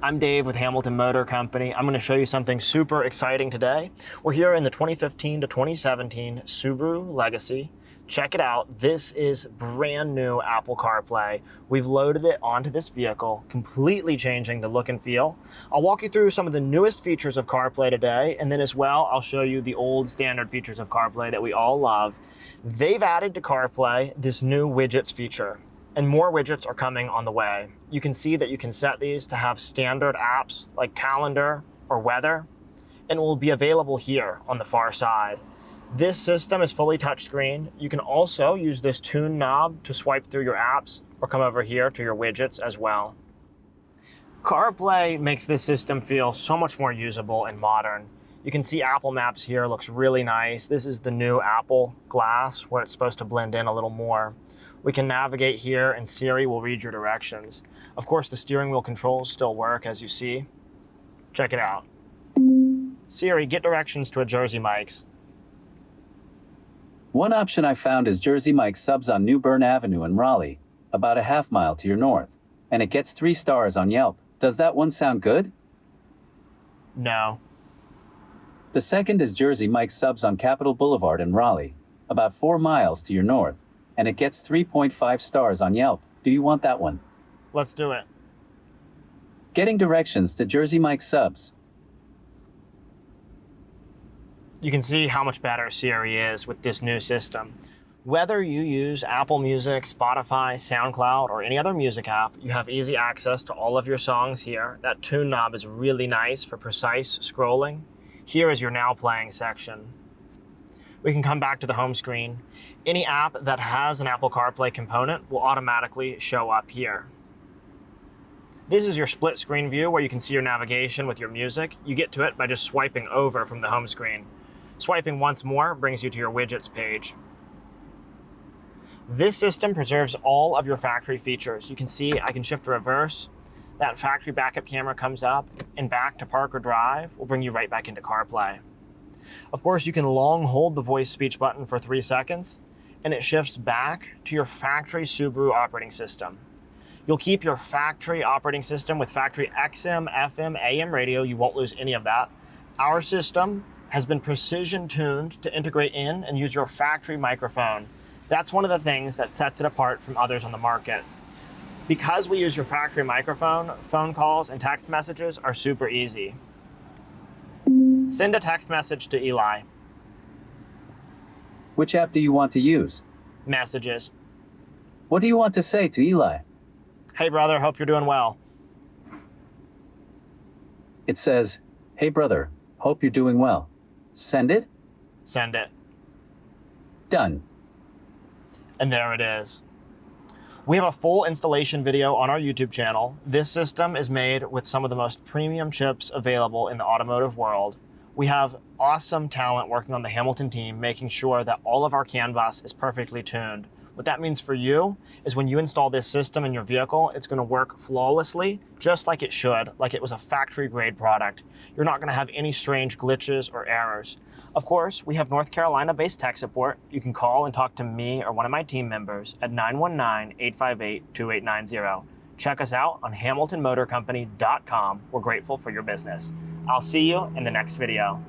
I'm Dave with Hamilton Motor Company. I'm going to show you something super exciting today. We're here in the 2015 to 2017 Subaru Legacy. Check it out. This is brand new Apple CarPlay. We've loaded it onto this vehicle, completely changing the look and feel. I'll walk you through some of the newest features of CarPlay today, and then as well, I'll show you the old standard features of CarPlay that we all love. They've added to CarPlay this new widgets feature, and more widgets are coming on the way. You can see that you can set these to have standard apps like calendar or weather, and it will be available here on the far side. This system is fully touchscreen. You can also use this tune knob to swipe through your apps or come over here to your widgets as well. CarPlay makes this system feel so much more usable and modern. You can see Apple Maps here looks really nice. This is the new Apple Glass where it's supposed to blend in a little more. We can navigate here and Siri will read your directions. Of course, the steering wheel controls still work as you see. Check it out. Siri, get directions to a Jersey Mike's. One option I found is Jersey Mike's Subs on New Bern Avenue in Raleigh, about a half-mile to your north, and it gets 3 stars on Yelp. Does that one sound good? No. The second is Jersey Mike's Subs on Capitol Boulevard in Raleigh, about 4 miles to your north, and it gets 3.5 stars on Yelp. Do you want that one? Let's do it. Getting directions to Jersey Mike's Subs. You can see how much better Siri is with this new system. Whether you use Apple Music, Spotify, SoundCloud, or any other music app, you have easy access to all of your songs here. That tune knob is really nice for precise scrolling. Here is your Now Playing section. We can come back to the home screen. Any app that has an Apple CarPlay component will automatically show up here. This is your split screen view where you can see your navigation with your music. You get to it by just swiping over from the home screen. Swiping once more brings you to your widgets page. This system preserves all of your factory features. You can see I can shift to reverse. That factory backup camera comes up, and back to park or drive will bring you right back into CarPlay. Of course, you can long hold the voice speech button for 3 seconds, and it shifts back to your factory Subaru operating system. You'll keep your factory operating system with factory XM, FM, AM radio. You won't lose any of that. Our system has been precision tuned to integrate in and use your factory microphone. That's one of the things that sets it apart from others on the market. Because we use your factory microphone, phone calls and text messages are super easy. Send a text message to Eli. Which app do you want to use? Messages. What do you want to say to Eli? Hey brother, hope you're doing well. It says, "Hey brother, hope you're doing well." Send it? Send it. Done. And there it is. We have a full installation video on our YouTube channel. This system is made with some of the most premium chips available in the automotive world. We have awesome talent working on the Hamilton team, making sure that all of our CAN bus is perfectly tuned. What that means for you is when you install this system in your vehicle, it's going to work flawlessly, just like it should, like it was a factory grade product. You're not going to have any strange glitches or errors. Of course, we have North Carolina-based tech support. You can call and talk to me or one of my team members at 919-858-2890. Check us out on hamiltonmotorcompany.com. We're grateful for your business. I'll see you in the next video.